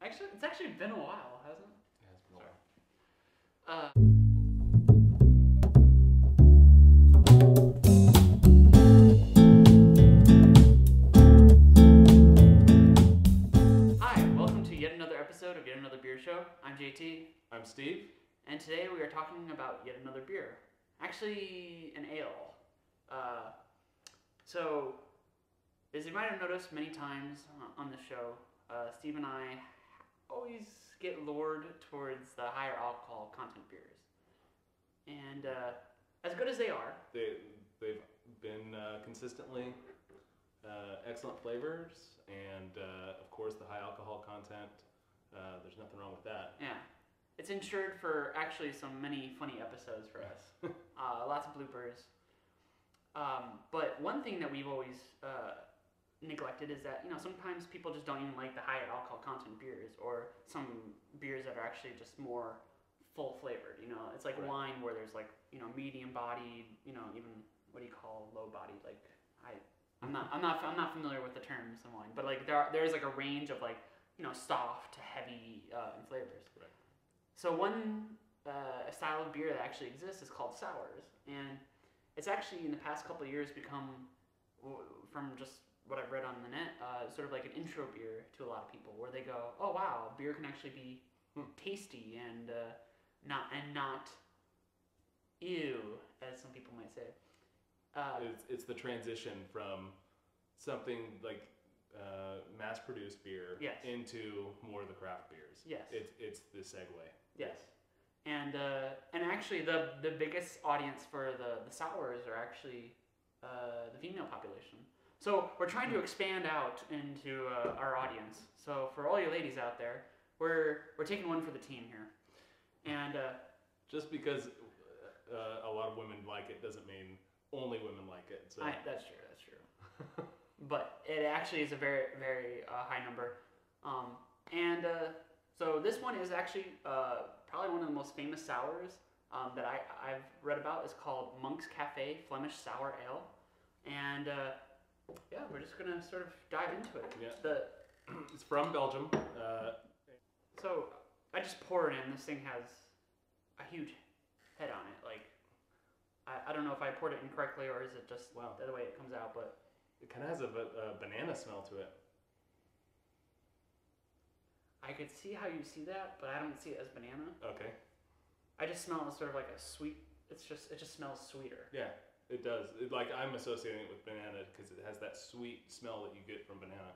Actually, it's actually been a while, hasn't it? Yeah, it's been a while. Hi, welcome to yet another episode of Yet Another Beer Show. I'm JT. I'm Steve. And today we are talking about yet another beer. Actually, an ale. So, as you might have noticed many times on the show, Steve and I always get lured towards the higher alcohol content beers. And as good as they are, They've been consistently excellent flavors, and of course the high alcohol content. There's nothing wrong with that. yeah, it's ensured for actually many funny episodes for us. Lots of bloopers. But one thing that we've always neglected is that, sometimes people just don't even like the higher alcohol content beers, or some beers that are actually just more full flavored. It's like Right. wine where there's like, medium bodied, even what do you call low bodied? Like I'm not familiar with the terms in wine, but like there's like a range of like, soft to heavy in flavors. Right. So one style of beer that actually exists is called sours, and it's actually in the past couple of years become, from just what I've read on the net, sort of like an intro beer to a lot of people, where they go, "Oh wow, beer can actually be tasty and not ew," as some people might say. It's the transition from something like mass-produced beer Yes. into more of the craft beers. Yes. It's the segue. Yes, and actually the biggest audience for the sours are actually the female population. So we're trying to expand out into our audience. So for all you ladies out there, we're taking one for the team here, and Just because a lot of women like it doesn't mean only women like it. So that's true. But it actually is a very, very high number. So this one is actually probably one of the most famous sours that I've read about. Is called Monk's Cafe Flemish Sour Ale. And yeah, we're just going to sort of dive into it. Yeah. It's from Belgium. So I just pour it in. This thing has a huge head on it. Like, I don't know if I poured it incorrectly, or is it just the way it comes out, but It kind of has a banana smell to it. I could see how you see that, but I don't see it as banana. Okay. I just smell it sort of like a sweet. It just smells sweeter. Yeah, it does. I'm associating it with banana because it has that sweet smell that you get from banana.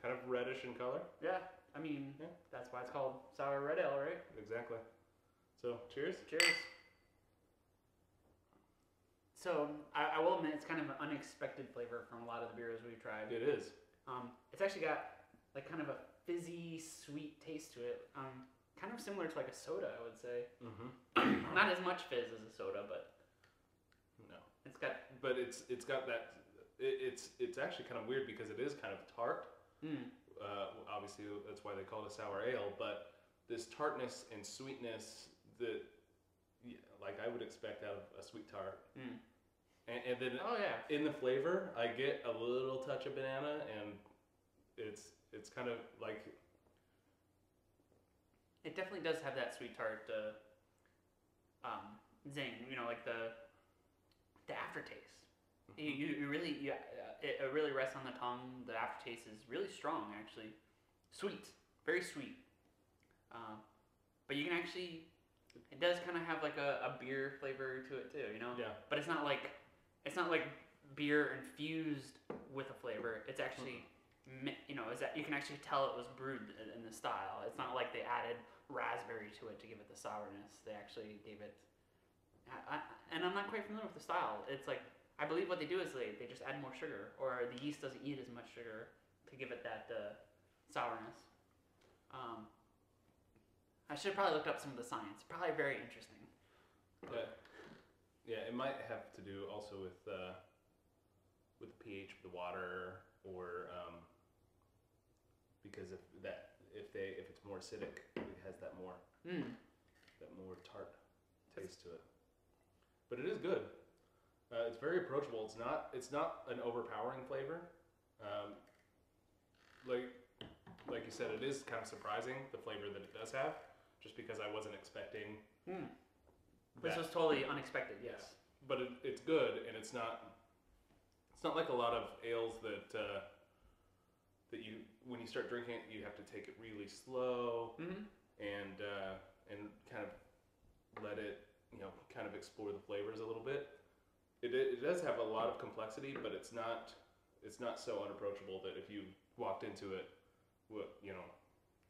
Kind of reddish in color. Yeah, I mean, Yeah. That's why it's called sour red ale, right? Exactly. So, cheers. Cheers. So I will admit it's kind of an unexpected flavor from a lot of the beers we've tried. It is. It's actually got like kind of a fizzy, sweet taste to it. Kind of similar to like a soda, I would say. Mm-hmm. Not as much fizz as a soda, but No. it's got. But it's got that. It's actually kind of weird because it is kind of tart. Obviously, that's why they call it a sour ale. But this tartness and sweetness that, like I would expect out of a sweet tart. And then in the flavor, I get a little touch of banana, and it's kind of like. It definitely does have that sweet tart zing. Like the aftertaste. You really it really rests on the tongue. The aftertaste is really strong, actually. Sweet, very sweet. But you can actually. It does kind of have like a beer flavor to it too, Yeah. But it's not like beer infused with a flavor. It's actually, is that you can actually tell it was brewed in the style. It's not like they added raspberry to it to give it the sourness. They actually gave it. And I'm not quite familiar with the style. It's like I believe what they do is they just add more sugar, or the yeast doesn't eat as much sugar to give it that sourness. I should have probably looked up some of the science. Probably very interesting. Yeah, it might have to do also with the pH of the water, or because if it's more acidic, it has that more tart taste to it. But it is good. It's very approachable. It's not an overpowering flavor. Um, like you said, it is kind of surprising the flavor that it does have, just because I wasn't expecting. This was totally unexpected. Yes, but it's good, and it's not like a lot of ales that that you, when you start drinking it, you have to take it really slow and kind of let it, kind of explore the flavors a little bit. It does have a lot of complexity, but it's not so unapproachable that if you walked into it,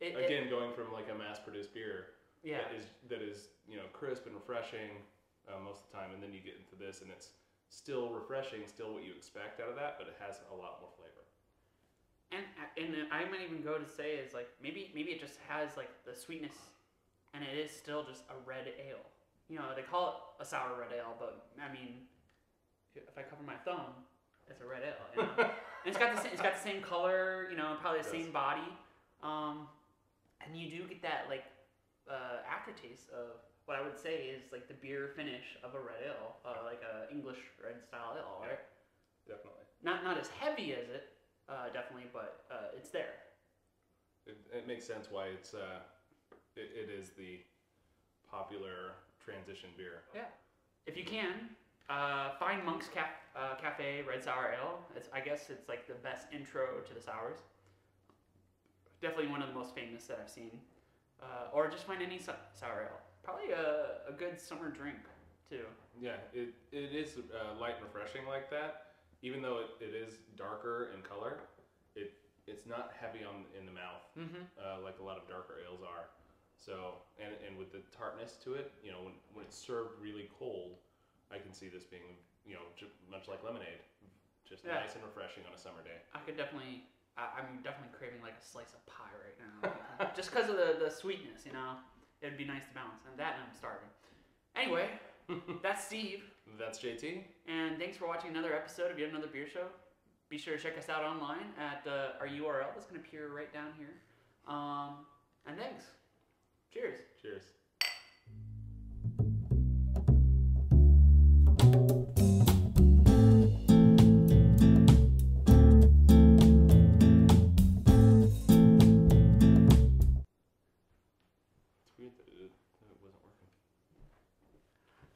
again, going from like a mass-produced beer that is crisp and refreshing most of the time, and then you get into this, and it's still refreshing, still what you expect out of that, but it has a lot more flavor. And I might even go to say is like maybe it just has like the sweetness, and it is still just a red ale. They call it a sour red ale, but I mean, if I cover my thumb, it's a red ale. And it's got the same color, probably the same body, and you do get that like aftertaste of what I would say is like the beer finish of a red ale, like a English red style ale, right? Definitely. Not as heavy as it, definitely, but it's there. It makes sense why it is the popular transition beer. Yeah. If you can, find Monk's Cafe Red Sour Ale. I guess it's like the best intro to the sours. Definitely one of the most famous that I've seen. Or just find any sour ale. Probably a good summer drink too. Yeah, it is light and refreshing like that. Even though it is darker in color, it's not heavy in the mouth like a lot of darker ales are. So and with the tartness to it, when it's served really cold, I can see this being much like lemonade, just nice and refreshing on a summer day. I'm definitely craving like a slice of pie right now, just because of the sweetness. It'd be nice to balance, and that I'm starving. Anyway, that's Steve. That's JT. And thanks for watching another episode of Yet Another Beer Show. Be sure to check us out online at our URL that's going to appear right down here. And thanks. Cheers. Cheers.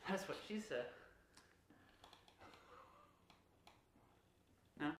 That's what she said.